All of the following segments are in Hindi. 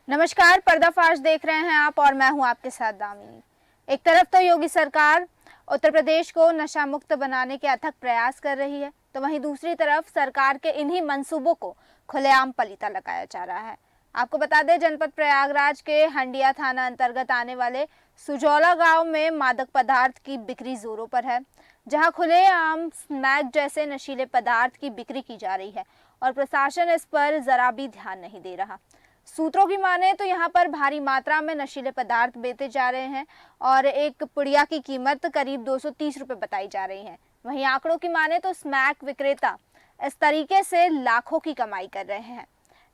नमस्कार, पर्दाफाश देख रहे हैं आप और मैं हूं आपके साथ दामिनी। एक तरफ तो योगी सरकार उत्तर प्रदेश को नशा मुक्त बनाने के अथक प्रयास कर रही है, तो वहीं दूसरी तरफ सरकार के इन्हीं मंसूबों को खुलेआम पलीता लगाया जा रहा है। आपको बता दें, जनपद प्रयागराज के हंडिया थाना अंतर्गत आने वाले सुजौला गांव में मादक पदार्थ की बिक्री जोरों पर है, जहां खुलेआम स्मैक जैसे नशीले पदार्थ की बिक्री की जा रही है और प्रशासन इस पर जरा भी ध्यान नहीं दे रहा। सूत्रों की माने तो यहाँ पर भारी मात्रा में नशीले पदार्थ बेचे जा रहे हैं और एक पुड़िया की कीमत करीब 230 रुपए बताई जा रही है। वहीं आंकड़ों की माने तो स्मैक विक्रेता इस तरीके से लाखों की कमाई कर रहे हैं,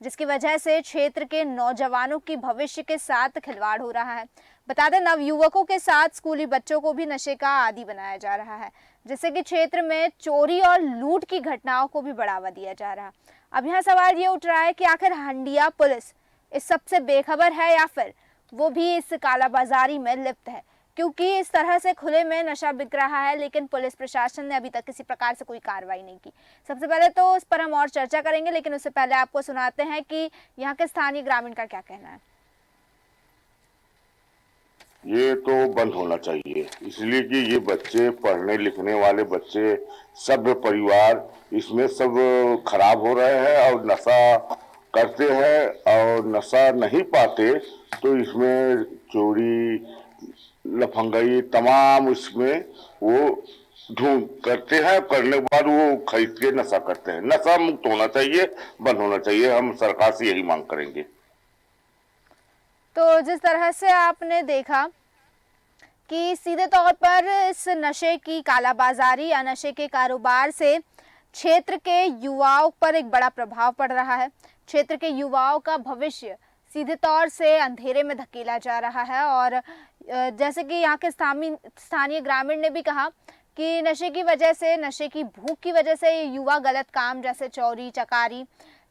जिसकी वजह से क्षेत्र के नौजवानों की भविष्य के साथ खिलवाड़ हो रहा है। बता दें, नवयुवकों के साथ स्कूली बच्चों को भी नशे का आदी बनाया जा रहा है, जिससे कि क्षेत्र में चोरी और लूट की घटनाओं को भी बढ़ावा दिया जा रहा है। अब यहाँ सवाल ये उठ रहा है कि आखिर हंडिया पुलिस इस सबसे बेखबर है या फिर वो भी इस कालाबाजारी में लिप्त है, क्योंकि इस तरह से खुले में नशा बिक रहा है लेकिन पुलिस प्रशासन ने अभी तक किसी प्रकार से कोई कार्रवाई नहीं की। सबसे पहले तो इस पर हम और चर्चा करेंगे, लेकिन उससे पहले आपको सुनाते हैं कि यहाँ के स्थानीय ग्रामीण का क्या कहना है। ये तो बंद होना चाहिए, इसलिए कि ये बच्चे, पढ़ने लिखने वाले बच्चे, सभ्य परिवार इसमें सब खराब हो रहे हैं और नशा करते हैं और नशा नहीं पाते तो इसमें चोरी, लफंगाई तमाम इसमें वो ढूंढ करते हैं। करने के बाद वो खरीद के नशा करते हैं। नशा मुक्त होना चाहिए, बंद होना चाहिए। हम सरकार से यही मांग करेंगे। तो जिस तरह से आपने देखा कि सीधे तौर पर इस नशे की कालाबाजारी या नशे के कारोबार से क्षेत्र के युवाओं पर एक बड़ा प्रभाव पड़ रहा है। क्षेत्र के युवाओं का भविष्य सीधे तौर से अंधेरे में धकेला जा रहा है और जैसे कि यहाँ के स्थानीय ग्रामीण ने भी कहा कि नशे की वजह से, नशे की भूख की वजह से युवा गलत काम जैसे चोरी चकारी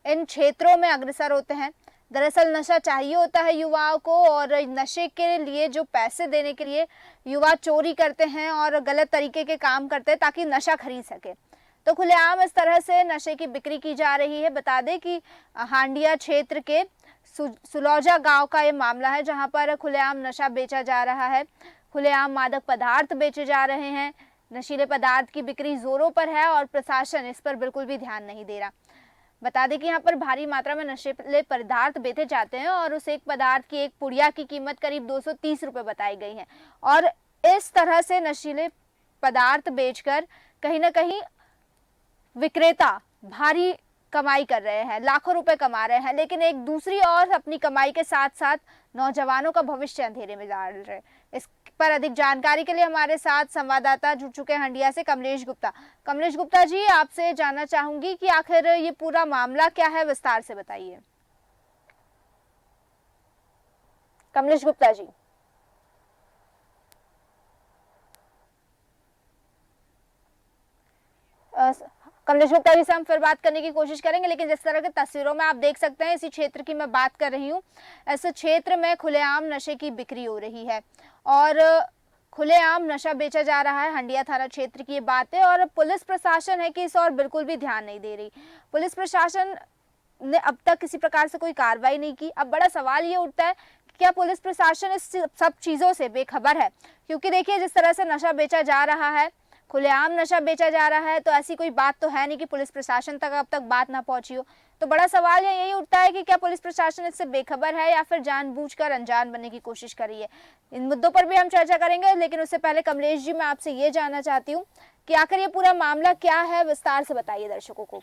इन क्षेत्रों में अग्रसर होते हैं। दरअसल नशा चाहिए होता है युवाओं को और नशे के लिए जो पैसे देने के लिए युवा चोरी करते हैं और गलत तरीके के काम करते हैं ताकि नशा खरीद सके। तो खुलेआम इस तरह से नशे की बिक्री की जा रही है। बता दें कि हांडिया क्षेत्र के सुलौजा गांव का ये मामला है, जहां पर खुलेआम नशा बेचा जा रहा है, खुलेआम मादक पदार्थ बेचे जा रहे हैं, नशीले पदार्थ की बिक्री जोरों पर है और प्रशासन इस पर बिल्कुल भी ध्यान नहीं दे रहा। बता दें कि यहाँ पर भारी मात्रा में नशीले पदार्थ बेचे जाते हैं और उस एक पदार्थ की, एक पुड़िया की कीमत करीब 230 रुपए बताई गई है और इस तरह से नशीले पदार्थ बेचकर कहीं ना कहीं विक्रेता भारी कमाई कर रहे हैं, लाखों रुपए कमा रहे हैं, लेकिन एक दूसरी ओर अपनी कमाई के साथ साथ नौजवानों का भविष्य अंधेरे में डाल रहे हैं। इस पर अधिक जानकारी के लिए हमारे साथ संवाददाता जुड़ चुके हैं हंडिया से, कमलेश गुप्ता। कमलेश गुप्ता जी, आपसे जानना चाहूंगी कि आखिर ये पूरा मामला क्या है, विस्तार से बताइए। कमलेश गुप्ता जी। कमलेश गुप्ता जी से हम फिर बात करने की कोशिश करेंगे, लेकिन जिस तरह की तस्वीरों में आप देख सकते हैं, इसी क्षेत्र की मैं बात कर रही हूँ। ऐसे क्षेत्र में खुलेआम नशे की बिक्री हो रही है और खुलेआम नशा बेचा जा रहा है। हंडिया थाना क्षेत्र की ये बात है और पुलिस प्रशासन है कि इस और बिल्कुल भी ध्यान नहीं दे रही। पुलिस प्रशासन ने अब तक किसी प्रकार से कोई कार्रवाई नहीं की। अब बड़ा सवाल ये उठता है कि क्या पुलिस प्रशासन इस सब चीज़ों से बेखबर है? क्योंकि देखिए, जिस तरह से नशा बेचा जा रहा है, खुलेआम नशा बेचा जा रहा है, तो ऐसी कोई बात तो है नहीं कि पुलिस प्रशासन तक अब तक बात ना पहुंची हो। तो बड़ा सवाल यही उठता है कि क्या पुलिस प्रशासन इससे बेखबर है या फिर जानबूझकर अनजान बनने की कोशिश कर रही है। इन मुद्दों पर भी हम चर्चा करेंगे, लेकिन उससे पहले कमलेश जी, मैं आपसे ये जानना चाहती हूँ कि आखिर ये पूरा मामला क्या है, विस्तार से बताइए दर्शकों को।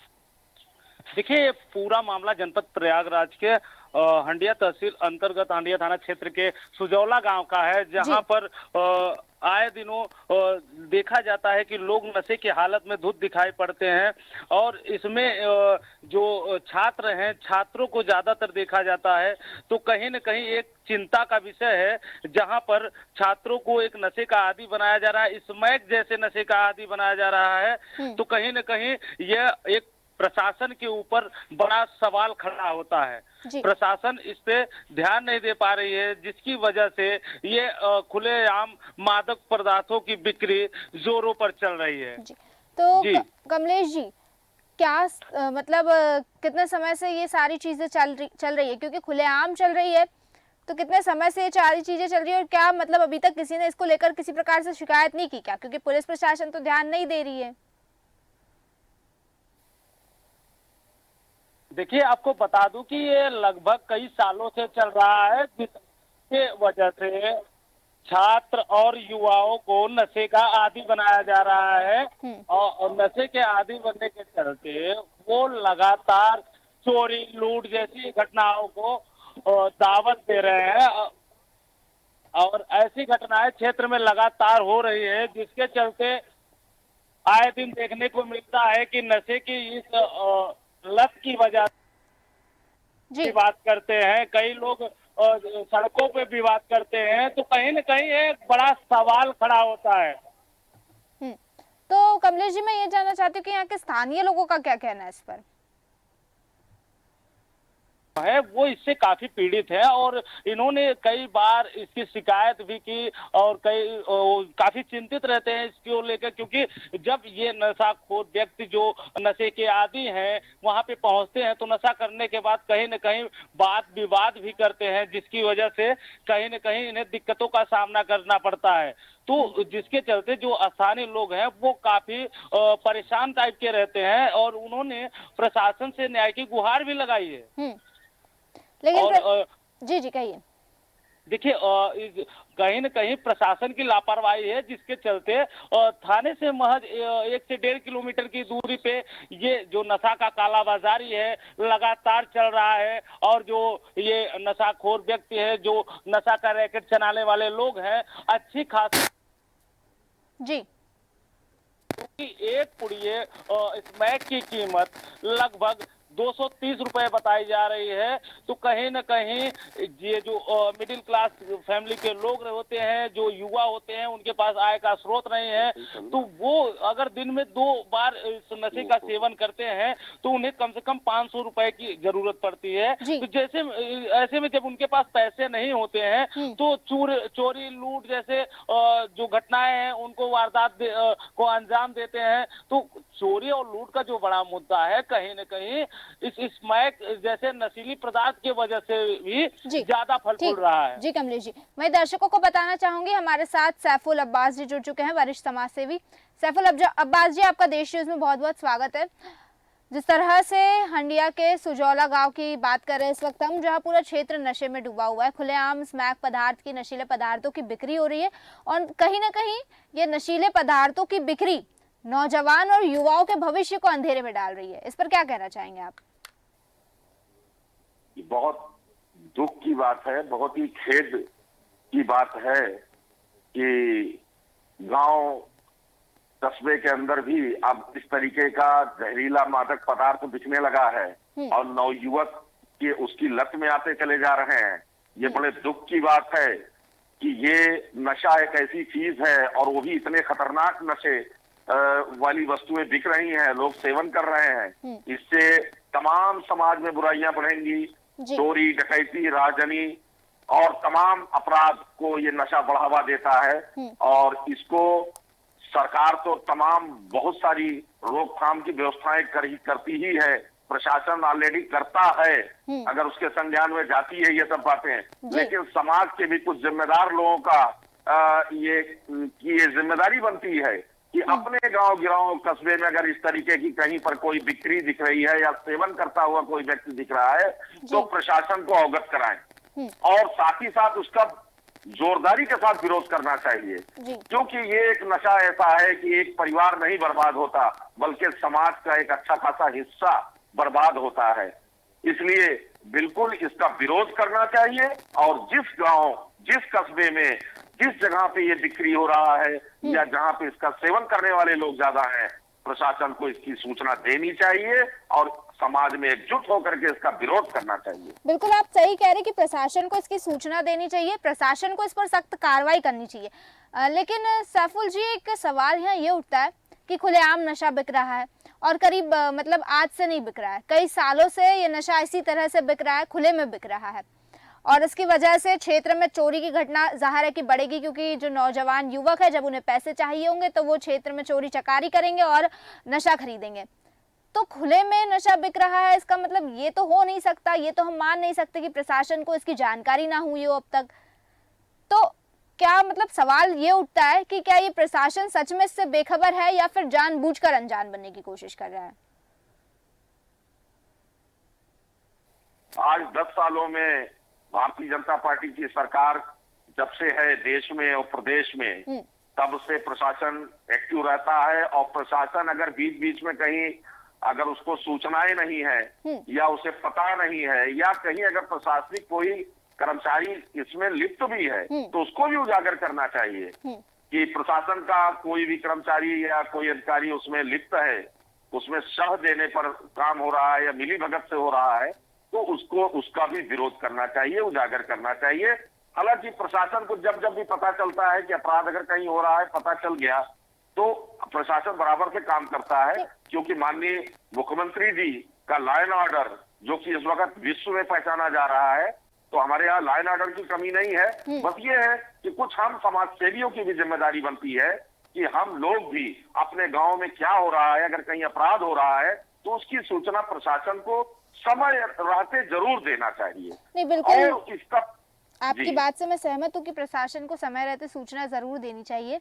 देखिए, पूरा मामला जनपद प्रयागराज के हंडिया तहसील अंतर्गत हंडिया थाना क्षेत्र के सुजौला गांव का है, जहां पर आए दिनों देखा जाता है कि लोग नशे की हालत में धुत दिखाई पड़ते हैं और इसमें जो छात्र हैं, छात्रों को ज्यादातर देखा जाता है। तो कहीं न कहीं एक चिंता का विषय है, जहां पर छात्रों को एक नशे का आदी बनाया जा रहा है, स्मैक जैसे नशे का आदी बनाया जा रहा है। तो कहीं न कहीं यह एक प्रशासन के ऊपर बड़ा सवाल खड़ा होता है। प्रशासन इस पे ध्यान नहीं दे पा रही है, जिसकी वजह से ये खुलेआम मादक पदार्थों की बिक्री जोरों पर चल रही है। तो कमलेश जी, क्या मतलब कितने समय से ये सारी चीजें चल रही है, क्योंकि खुलेआम चल रही है, तो कितने समय से ये सारी चीजें चल रही है और क्या मतलब अभी तक किसी ने इसको लेकर किसी प्रकार से शिकायत नहीं की क्या, क्योंकि पुलिस प्रशासन तो ध्यान नहीं दे रही है। देखिए, आपको बता दूं कि ये लगभग कई सालों से चल रहा है, जिसके वजह से छात्र और युवाओं को नशे का आदी बनाया जा रहा है और नशे के आदी बनने के चलते वो लगातार चोरी लूट जैसी घटनाओं को दावत दे रहे हैं और ऐसी घटनाएं क्षेत्र में लगातार हो रही है, जिसके चलते आए दिन देखने को मिलता है कि नशे की इस लत की वजह जी। से बात करते हैं, कई लोग सड़कों पे भी बात करते हैं, तो कहीं न कहीं एक बड़ा सवाल खड़ा होता है। तो कमलेश जी, मैं ये जानना चाहती हूँ कि यहाँ के स्थानीय लोगों का क्या कहना है इस पर। है वो इससे काफी पीड़ित है और इन्होंने कई बार इसकी शिकायत भी की और काफी चिंतित रहते हैं इसको लेकर, क्योंकि जब ये नशाखोर व्यक्ति जो नशे के आदी हैं वहां पे पहुंचते हैं तो नशा करने के बाद कहीं न कहीं वाद विवाद भी करते हैं, जिसकी वजह से कहीं न कहीं इन्हें दिक्कतों का सामना करना पड़ता है। तो जिसके चलते जो स्थानीय लोग हैं वो काफी परेशान टाइप के रहते हैं और उन्होंने प्रशासन से न्याय की गुहार भी लगाई है। लेकिन जी जी कहिए। देखिए, कहीं न कहीं प्रशासन की लापरवाही है, जिसके चलते थाने से महज 1 से 1.5 किलोमीटर की दूरी पे ये जो नशा का कालाबाजारी है लगातार चल रहा है और जो ये नशाखोर व्यक्ति है, जो नशा का रैकेट चलाने वाले लोग हैं, अच्छी खासी जी एक पुड़िये स्मैक की कीमत लगभग 230 रुपए बताई जा रही है। तो कहीं न कहीं ये जो मिडिल क्लास फैमिली के लोग होते हैं, जो युवा होते हैं, उनके पास आय का स्रोत नहीं है, तो वो अगर दिन में 2 बार इस नशे का सेवन करते हैं तो उन्हें कम से कम 500 रुपए की जरूरत पड़ती है। तो जैसे ऐसे में जब उनके पास पैसे नहीं होते हैं तो चोरी लूट जैसे जो घटनाएं हैं उनको वारदात को अंजाम देते हैं। तो चोरी और लूट का जो बड़ा मुद्दा है, कहीं न कहीं इस स्मैक जैसे नशीली पदार्थ की वजह से भी ज्यादा फल फूल रहा है। जी कमलेश जी, मैं दर्शकों को बताना चाहूंगी हमारे साथ सैफुल अब्बास जी जुड़ चुके हैं, वरिष्ठ समाज सेवी। सैफुल अब्बास जी, आपका देश न्यूज में बहुत बहुत स्वागत है। जिस तरह से हंडिया के सुजौला गांव की बात कर रहे हैं इस वक्त हम, जहां पूरा क्षेत्र नशे में डूबा हुआ है, खुलेआम स्मैक पदार्थ की, नशीले पदार्थों की बिक्री हो रही है और कहीं ना कहीं ये नशीले पदार्थों की बिक्री नौजवान और युवाओं के भविष्य को अंधेरे में डाल रही है। इस पर क्या कहना चाहेंगे आप? बहुत दुख की बात है, बहुत ही खेद की बात है कि गांव कस्बे के अंदर भी अब इस तरीके का जहरीला मादक पदार्थ बिकने लगा है और नवयुवक के उसकी लत में आते चले जा रहे हैं। ये बड़े दुख की बात है कि ये नशा एक ऐसी चीज है और वो भी इतने खतरनाक नशे वाली वस्तुएं बिक रही हैं, लोग सेवन कर रहे हैं। इससे तमाम समाज में बुराइयां बढ़ेंगी, चोरी डकैती राजनी और तमाम अपराध को ये नशा बढ़ावा देता है और इसको सरकार तो तमाम बहुत सारी रोकथाम की व्यवस्थाएं करती ही है, प्रशासन ऑलरेडी करता है अगर उसके संज्ञान में जाती है ये सब बातें, लेकिन समाज के भी कुछ जिम्मेदार लोगों का ये जिम्मेदारी बनती है कि अपने गांव गिराव कस्बे में अगर इस तरीके की कहीं पर कोई बिक्री दिख रही है या सेवन करता हुआ कोई व्यक्ति दिख रहा है तो प्रशासन को अवगत कराएं और साथ ही साथ उसका जोरदारी के साथ विरोध करना चाहिए, क्योंकि ये एक नशा ऐसा है कि एक परिवार नहीं बर्बाद होता बल्कि समाज का एक अच्छा खासा हिस्सा बर्बाद होता है। इसलिए बिल्कुल इसका विरोध करना चाहिए और जिस गांव जिस कस्बे में जिस जगह पे ये बिक्री हो रहा है या जहां पे इसका सेवन करने वाले लोग ज्यादा हैं, प्रशासन को इसकी सूचना देनी चाहिए और समाज में एकजुट होकर के इसका विरोध करना चाहिए। बिल्कुल आप सही कह रहे हैं कि प्रशासन को इसकी सूचना देनी चाहिए, प्रशासन को इस पर सख्त कार्रवाई करनी चाहिए। लेकिन सैफुल जी, एक सवाल यहाँ ये उठता है कि खुलेआम नशा बिक रहा है और करीब मतलब आज से नहीं बिक रहा है, कई सालों से ये नशा इसी तरह से बिक रहा है, खुले में बिक रहा है और इसकी वजह से क्षेत्र में चोरी की घटना जाहिर है कि बढ़ेगी, क्योंकि जो नौजवान युवक है जब उन्हें पैसे चाहिए होंगे तो वो क्षेत्र में चोरी चकारी करेंगे और नशा खरीदेंगे। तो खुले में नशा बिक रहा है, इसका मतलब ये तो हो नहीं सकता, ये तो हम मान नहीं सकते कि प्रशासन को इसकी जानकारी ना हुई हो अब तक। तो क्या मतलब सवाल ये उठता है कि क्या ये प्रशासन सच में इससे बेखबर है या फिर जानबूझकर अनजान बनने की कोशिश कर रहा है? आज 10 सालों में भारतीय जनता पार्टी की सरकार जब से है देश में और प्रदेश में, तब से प्रशासन एक्टिव रहता है। और प्रशासन अगर बीच बीच में कहीं अगर उसको सूचनाएं नहीं है या उसे पता नहीं है या कहीं अगर प्रशासनिक कोई कर्मचारी इसमें लिप्त भी है तो उसको भी उजागर करना चाहिए कि प्रशासन का कोई भी कर्मचारी या कोई अधिकारी उसमें लिप्त है, उसमें शह देने पर काम हो रहा है या मिलीभगत से हो रहा है, तो उसको उसका भी विरोध करना चाहिए, उजागर करना चाहिए। हालांकि प्रशासन को जब जब भी पता चलता है कि अपराध अगर कहीं हो रहा है, पता चल गया, तो प्रशासन बराबर से काम करता है, क्योंकि माननीय मुख्यमंत्री जी का लॉ एंड ऑर्डर जो कि इस वक्त विश्व में पहचाना जा रहा है, तो हमारे यहाँ लॉ एंड ऑर्डर की कमी नहीं है। बस ये है कि कुछ हम समाज सेवियों की भी जिम्मेदारी बनती है कि हम लोग भी अपने गांव में क्या हो रहा है, अगर कहीं अपराध हो रहा है तो उसकी सूचना प्रशासन को समय रहते जरूर देना चाहिए। नहीं, बिल्कुल और इसका आपकी बात से मैं सहमत हूँ कि प्रशासन को समय रहते सूचना जरूर देनी चाहिए,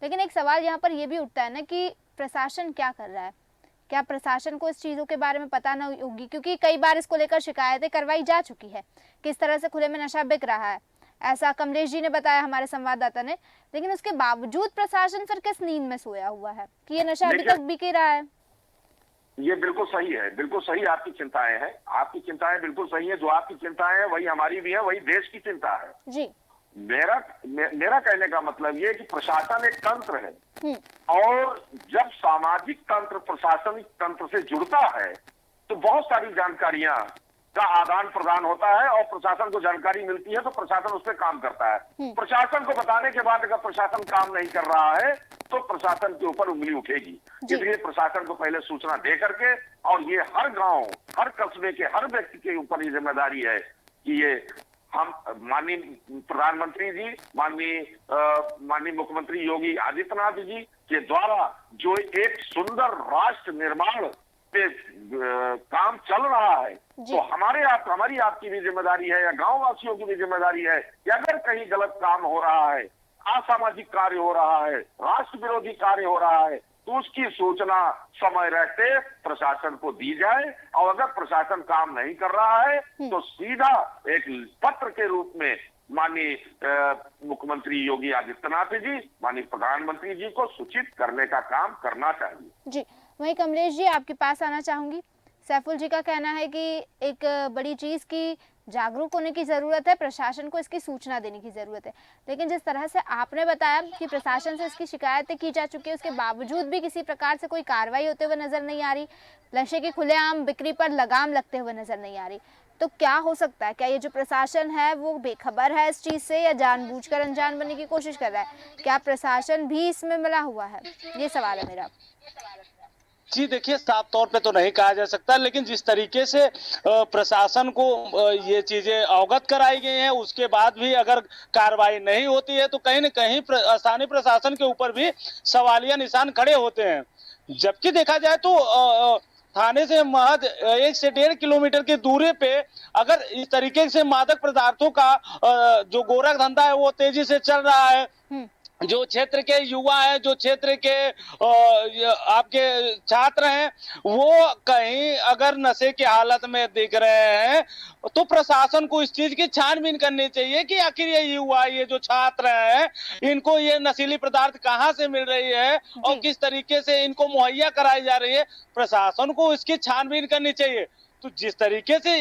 लेकिन एक सवाल यहाँ पर यह भी उठता है ना कि प्रशासन क्या कर रहा है? क्या प्रशासन को इस चीज़ों के बारे में पता न होगी? क्योंकि कई बार इसको लेकर शिकायतें करवाई जा चुकी है, किस तरह से खुले में नशा बिक रहा है, ऐसा कमलेश जी ने बताया हमारे संवाददाता ने। लेकिन उसके बावजूद प्रशासन फिर किस नींद में सोया हुआ है कि ये नशा अभी तक बिक ही रहा है? ये बिल्कुल सही है, बिल्कुल सही आपकी चिंताएं हैं, आपकी चिंताएं बिल्कुल सही है। जो आपकी चिंताएं हैं वही हमारी भी है, वही देश की चिंता है जी। मेरा कहने का मतलब ये कि प्रशासन एक तंत्र है और जब सामाजिक तंत्र प्रशासनिक तंत्र से जुड़ता है तो बहुत सारी जानकारियां का आदान प्रदान होता है और प्रशासन को जानकारी मिलती है तो प्रशासन उस पर काम करता है। प्रशासन को बताने के बाद अगर प्रशासन काम नहीं कर रहा है तो प्रशासन के ऊपर उंगली उठेगी। इसलिए प्रशासन को पहले सूचना दे करके, और ये हर गांव हर कस्बे के हर व्यक्ति के ऊपर ये जिम्मेदारी है कि ये हम माननीय प्रधानमंत्री जी, माननीय मुख्यमंत्री योगी आदित्यनाथ जी के द्वारा जो एक सुंदर राष्ट्र निर्माण पे काम चल रहा है, तो हमारी आपकी भी जिम्मेदारी है या गांव वासियों की भी जिम्मेदारी है कि अगर कहीं गलत काम हो रहा है, असामाजिक कार्य हो रहा है, राष्ट्र विरोधी कार्य हो रहा है, तो उसकी सूचना समय रहते प्रशासन को दी जाए। और अगर प्रशासन काम नहीं कर रहा है तो सीधा एक पत्र के रूप में माननीय मुख्यमंत्री योगी आदित्यनाथ जी, माननीय प्रधानमंत्री जी को सूचित करने का काम करना चाहिए। जी, वहीं कमलेश जी आपके पास आना चाहूंगी। सैफुल जी का कहना है कि एक बड़ी चीज़ की जागरूक होने की ज़रूरत है, प्रशासन को इसकी सूचना देने की ज़रूरत है, लेकिन जिस तरह से आपने बताया कि प्रशासन से इसकी शिकायतें की जा चुकी है, उसके बावजूद भी किसी प्रकार से कोई कार्रवाई होते हुए नज़र नहीं आ रही, नशे की खुलेआम बिक्री पर लगाम लगते हुए नज़र नहीं आ रही, तो क्या हो सकता है? क्या ये जो प्रशासन है वो बेखबर है इस चीज़ से या जानबूझकर अनजान बनने की कोशिश कर रहा है? क्या प्रशासन भी इसमें मिला हुआ है? ये सवाल है मेरा। जी देखिए, साफ तौर पे तो नहीं कहा जा सकता, लेकिन जिस तरीके से प्रशासन को ये चीजें अवगत कराई गई हैं, उसके बाद भी अगर कार्रवाई नहीं होती है तो कहीं न कहीं स्थानीय प्रशासन के ऊपर भी सवालिया निशान खड़े होते हैं। जबकि देखा जाए तो थाने से महज 1 से 1.5 किलोमीटर की दूरी पे अगर इस तरीके से मादक पदार्थों का जो गोरख धंधा है वो तेजी से चल रहा है, जो क्षेत्र के युवा हैं, जो क्षेत्र के आपके छात्र हैं, वो कहीं अगर नशे की हालत में दिख रहे हैं तो प्रशासन को इस चीज की छानबीन करनी चाहिए कि आखिर ये युवा, ये जो छात्र हैं, इनको ये नशीली पदार्थ कहाँ से मिल रही है और किस तरीके से इनको मुहैया कराई जा रही है। प्रशासन को इसकी छानबीन करनी चाहिए। तो जिस तरीके से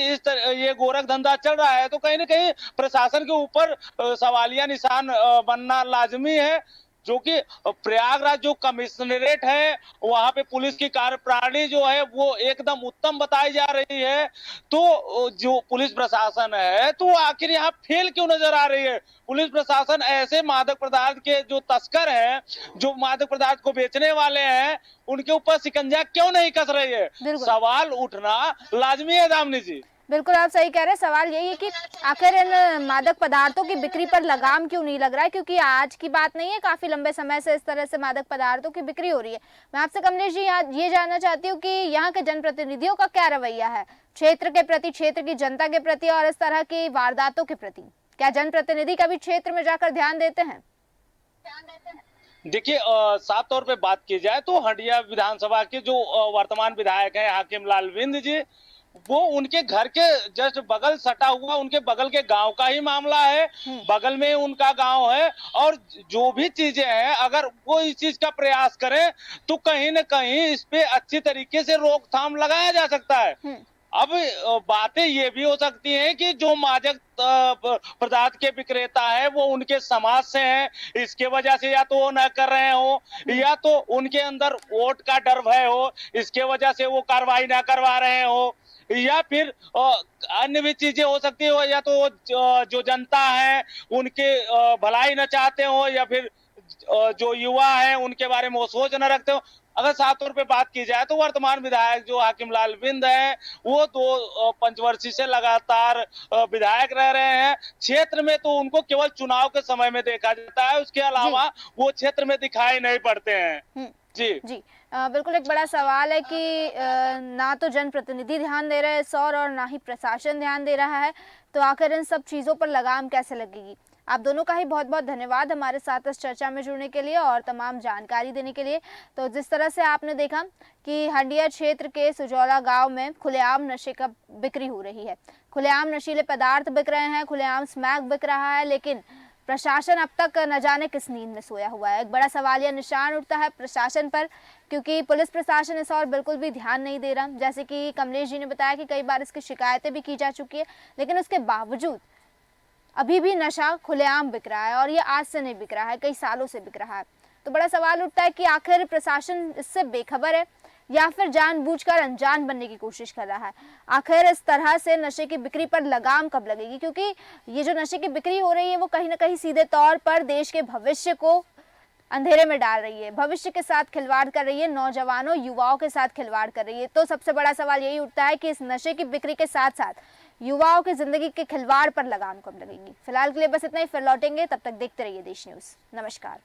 ये गोरख धंधा चल रहा है तो कहीं ना कहीं प्रशासन के ऊपर सवालिया निशान बनना लाजमी है, जो कि प्रयागराज जो कमिश्नरेट है वहां पे पुलिस की कार्यप्रणाली जो है वो एकदम उत्तम बताई जा रही है। तो जो पुलिस प्रशासन है तो आखिर यहाँ फेल क्यों नजर आ रही है? पुलिस प्रशासन ऐसे मादक पदार्थ के जो तस्कर हैं, जो मादक पदार्थ को बेचने वाले हैं, उनके ऊपर शिकंजा क्यों नहीं कस रही है? सवाल उठना लाजमी है दामिनी जी। बिल्कुल आप सही कह रहे हैं। सवाल यही है कि आखिर इन मादक पदार्थों की बिक्री पर लगाम क्यों नहीं लग रहा है, क्योंकि आज की बात नहीं है, काफी लंबे समय से इस तरह से मादक पदार्थों की बिक्री हो रही है। मैं आपसे कमलेश जी यहाँ ये जानना चाहती हूँ कि यहाँ के जनप्रतिनिधियों का क्या रवैया है क्षेत्र के प्रति, क्षेत्र की जनता के प्रति और इस तरह की वारदातों के प्रति। क्या जनप्रतिनिधि कभी क्षेत्र में जाकर ध्यान देते हैं? देखिए, साफ तौर पे बात की जाए तो हंडिया विधानसभा के जो वर्तमान विधायक हैं हाकिम लाल विंद जी, वो उनके घर के जस्ट बगल सटा हुआ उनके बगल के गांव का ही मामला है। बगल में उनका गांव है और जो भी चीजें हैं, अगर वो इस चीज का प्रयास करें तो कहीं न कहीं इस पे अच्छी तरीके से रोकथाम लगाया जा सकता है। अब बातें ये भी हो सकती हैं कि जो मादक पदार्थ के विक्रेता है वो उनके समाज से हैं, इसके वजह से या तो वो न कर रहे हो, या तो उनके अंदर वोट का डर भय हो, इसके वजह से वो कार्रवाई ना करवा रहे हो, या फिर अन्य भी चीजें हो सकती हो, या तो जो जनता है उनके भलाई न चाहते हो, या फिर जो युवा है उनके बारे में वो सोच न रखते हो। अगर साफ तौर पे बात की जाए तो वर्तमान विधायक जो हाकिम लाल विंद है वो 2 पंचवर्षीय से लगातार विधायक रह रहे हैं। क्षेत्र में तो उनको केवल चुनाव के समय में देखा जाता है, उसके अलावा वो क्षेत्र में दिखाई नहीं पड़ते हैं। जी बिल्कुल एक बड़ा सवाल है कि ना तो जनप्रतिनिधि ध्यान दे रहे हैं इस और ना ही प्रशासन ध्यान दे रहा है, तो आखिर इन सब चीज़ों पर लगाम कैसे लगेगी। आप दोनों का ही बहुत बहुत धन्यवाद हमारे साथ इस चर्चा में जुड़ने के लिए और तमाम जानकारी देने के लिए। तो जिस तरह से आपने देखा कि हंडिया क्षेत्र के सुजौला गांव में खुलेआम नशे का बिक्री हो रही है, खुलेआम नशीले पदार्थ बिक रहे हैं, खुलेआम स्मैक बिक रहा है, लेकिन प्रशासन अब तक न जाने किस नींद में सोया हुआ है। एक बड़ा सवालिया निशान उठता है प्रशासन पर, क्योंकि पुलिस प्रशासन इस और बिल्कुल भी ध्यान नहीं दे रहा। जैसे कि कमलेश जी ने बताया कि कई बार इसकी शिकायतें भी की जा चुकी है, लेकिन उसके बावजूद अभी भी नशा खुलेआम बिक रहा है और ये आज से नहीं बिक रहा है, कई सालों से बिक रहा है। तो बड़ा सवाल उठता है कि आखिर प्रशासन इससे बेखबर है या फिर जानबूझकर अनजान बनने की कोशिश कर रहा है। आखिर इस तरह से नशे की बिक्री पर लगाम कब लगेगी, क्योंकि ये जो नशे की बिक्री हो रही है वो कहीं ना कहीं सीधे तौर पर देश के भविष्य को अंधेरे में डाल रही है, भविष्य के साथ खिलवाड़ कर रही है, नौजवानों युवाओं के साथ खिलवाड़ कर रही है। तो सबसे बड़ा सवाल यही उठता है कि इस नशे की बिक्री के साथ साथ युवाओं की जिंदगी के खिलवाड़ पर लगाम कब लगेगी। फिलहाल के लिए बस इतना ही, फिर लौटेंगे, तब तक देखते रहिए देश न्यूज़। नमस्कार।